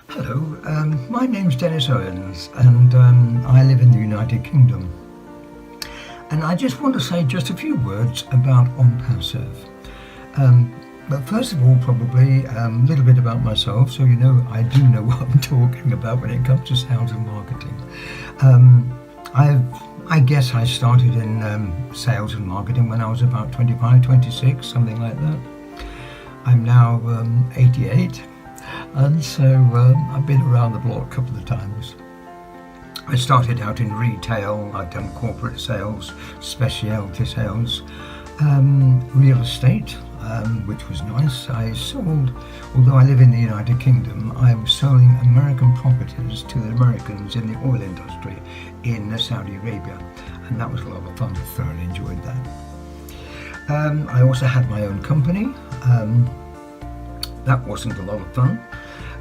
Hello, my name's Denis Owens and I live in the United Kingdom. And I just want to say just a few words about OnPassive. But first of all, probably a little bit about myself, so you know I do know what I'm talking about when it comes to sales and marketing. I guess I started in sales and marketing when I was about 25, 26, something like that. I'm now 88. And so I've been around the block a couple of times. I started out in retail, I've done corporate sales, specialty sales, real estate, which was nice. I sold, although I live in the United Kingdom, I was selling American properties to the Americans in the oil industry in Saudi Arabia. And that was a lot of fun, I thoroughly enjoyed that. I also had my own company. That wasn't a lot of fun.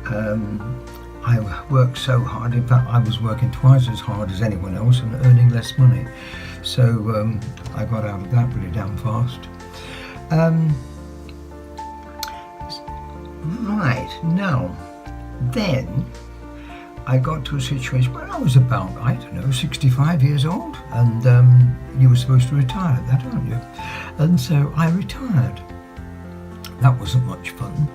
I worked so hard, in fact I was working twice as hard as anyone else and earning less money. So I got out of that really damn fast. Right, now, then I got to a situation where I was about, 65 years old, and you were supposed to retire at that, aren't you? And so I retired. That wasn't much fun.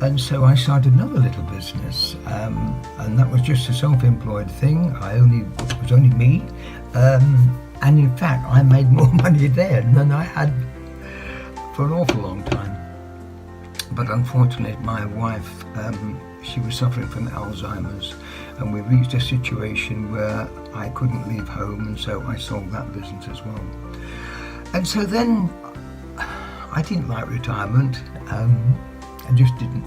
And so I started another little business, and that was just a self-employed thing. It was only me, and in fact I made more money then than I had for an awful long time. But unfortunately my wife, she was suffering from Alzheimer's, and we reached a situation where I couldn't leave home, and so I sold that business as well. And so then I didn't like retirement. I just didn't.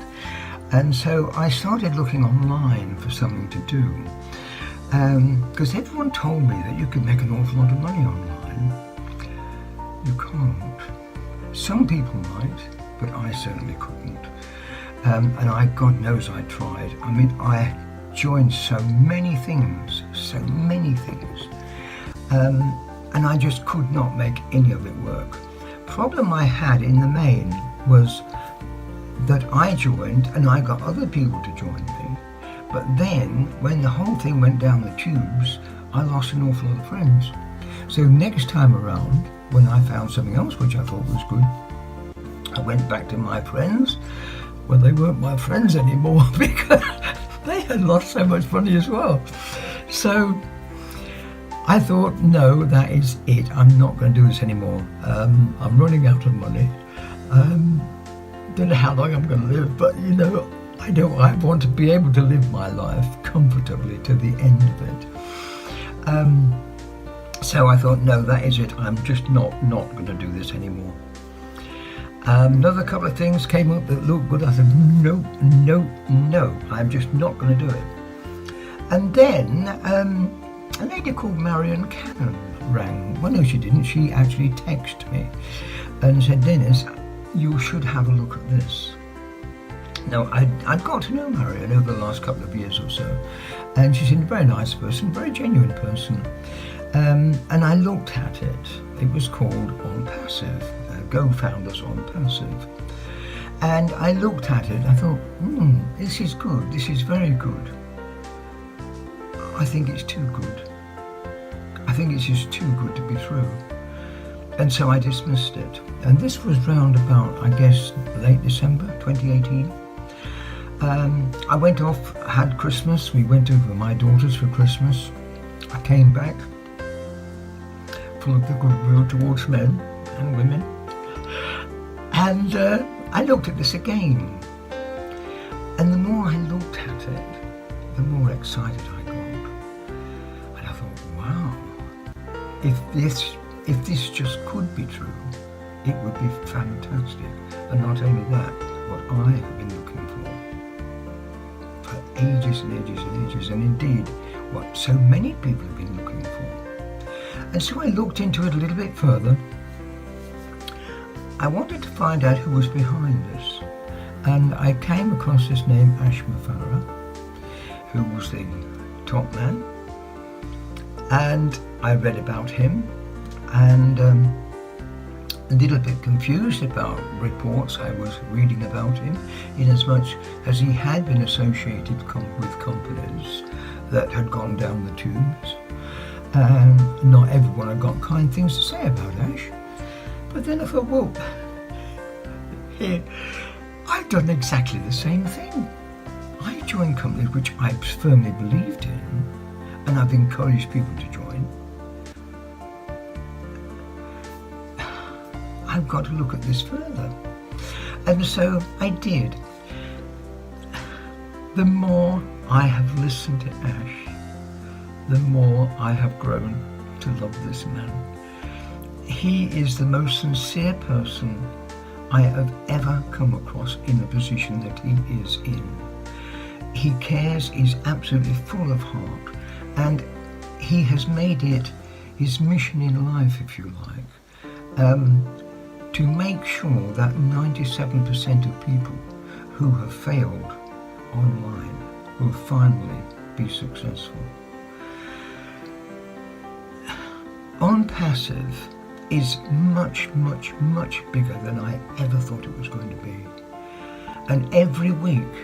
And so I started looking online for something to do. Because everyone told me that you could make an awful lot of money online. You can't. Some people might, but I certainly couldn't. And God knows I tried. I mean, I joined so many things. And I just could not make any of it work. Problem I had in the main was that I joined and I got other people to join me, but then when the whole thing went down the tubes, I lost an awful lot of friends. So next time around, when I found something else which I thought was good, I went back to my friends. Well, they weren't my friends anymore because they had lost so much money as well. So I thought, no, that is it. I'm not going to do this anymore. I'm running out of money. Don't know how long I'm going to live, but I want to be able to live my life comfortably to the end of it. So I thought, no, that is it. I'm just not going to do this anymore. Another couple of things came up that looked good. I said, no, I'm just not going to do it. And then a lady called Marion Cannon rang. Well, no, she didn't. She actually texted me and said, Dennis, you should have a look at this. Now, I'd got to know Marion over the last couple of years or so, and she's a very nice person, very genuine person. And I looked at it. It was called OnPassive, Go Founders OnPassive. And I looked at it, I thought, this is good, this is very good. I think it's too good. I think it's just too good to be true. And so I dismissed it. And this was round about, I guess, late December 2018. I went off, had Christmas. We went over my daughters for Christmas. I came back full of the goodwill towards men and women. And I looked at this again. And the more I looked at it, the more excited I got. And I thought, wow, if this just could be true, it would be fantastic. And not only that, what I have been looking for ages and ages and ages, and indeed what so many people have been looking for. And so I looked into it a little bit further. I wanted to find out who was behind this, and I came across this name Ash Farah, who was the top man, and I read about him. And a little bit confused about reports I was reading about him, in as much as he had been associated with companies that had gone down the tubes. And not everyone had got kind things to say about Ash. But then I thought, well, I've done exactly the same thing. I joined companies which I firmly believed in, and I've encouraged people to join. I've got to look at this further. And so I did. The more I have listened to Ash, the more I have grown to love this man. He is the most sincere person I have ever come across in the position that he is in. He cares, he's absolutely full of heart, and he has made it his mission in life, if you like, to make sure that 97% of people who have failed online will finally be successful. OnPassive is much, much, much bigger than I ever thought it was going to be. And every week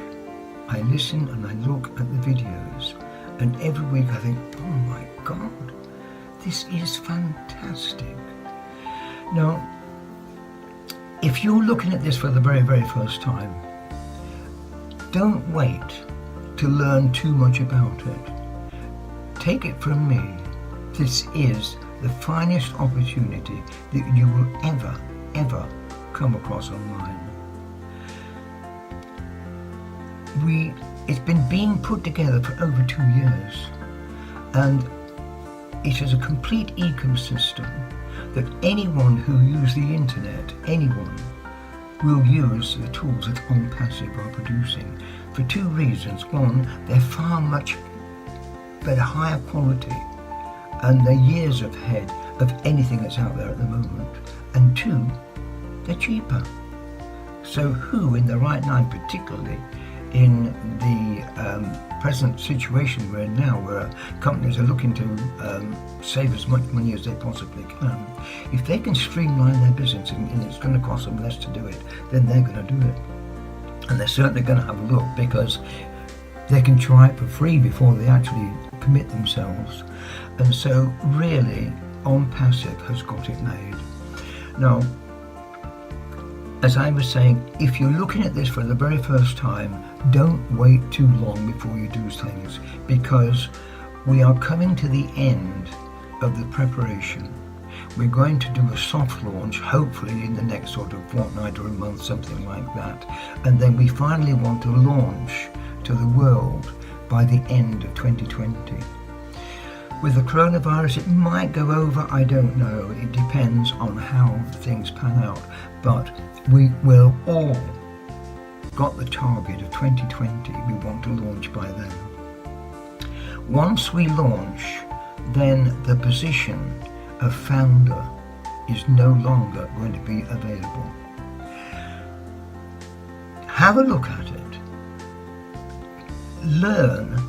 I listen and I look at the videos, and every week I think, oh my God, this is fantastic. Now, if you're looking at this for the very, very first time, don't wait to learn too much about it. Take it from me, this is the finest opportunity that you will ever come across online. It's been being put together for over 2 years, and it is a complete ecosystem that anyone who uses the internet, anyone, will use the tools that OnPassive are producing for 2 reasons. One, they're far much better, higher quality, and they're years ahead of anything that's out there at the moment. And 2, they're cheaper. So who in their right mind, particularly in the present situation we're in now, where companies are looking to save as much money as they possibly can, if they can streamline their business and it's going to cost them less to do it, then they're going to do it. And they're certainly going to have a look, because they can try it for free before they actually commit themselves. And so really, OnPassive has got it made. Now, as I was saying, if you're looking at this for the very first time, don't wait too long before you do things, because we are coming to the end of the preparation. We're going to do a soft launch, hopefully in the next sort of fortnight or a month, something like that. And then we finally want to launch to the world by the end of 2020. With the coronavirus, it might go over, I don't know. It depends on how things pan out. But we will all got the target of 2020. We want to launch by then. Once we launch, then the position of founder is no longer going to be available. Have a look at it. Learn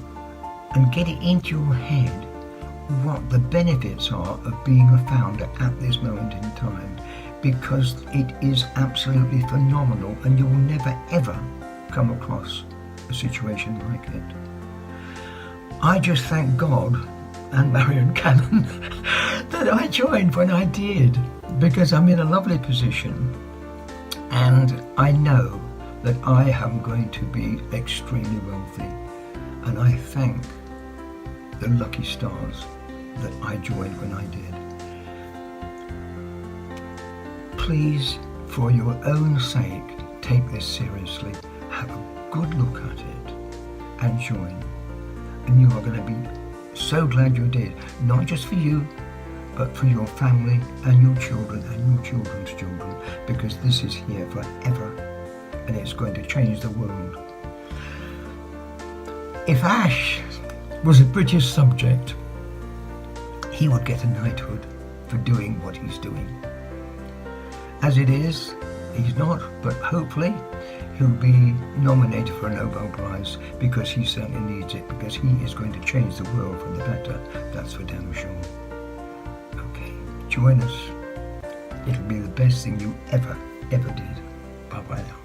and get it into your head what the benefits are of being a founder at this moment in time, because it is absolutely phenomenal, and you will never ever come across a situation like it. I just thank God and Marion Cannon that I joined when I did, because I'm in a lovely position, and I know that I am going to be extremely wealthy, and I thank the lucky stars that I joined when I did. Please, for your own sake, take this seriously. Have a good look at it and join. And you are going to be so glad you did, not just for you, but for your family and your children and your children's children, because this is here forever and it's going to change the world. If Ash was a British subject, he would get a knighthood for doing what he's doing. As it is, he's not, but hopefully he'll be nominated for a Nobel Prize, because he certainly needs it, because he is going to change the world for the better. That's for damn sure. Okay, join us. It'll be the best thing you ever did. Bye bye now.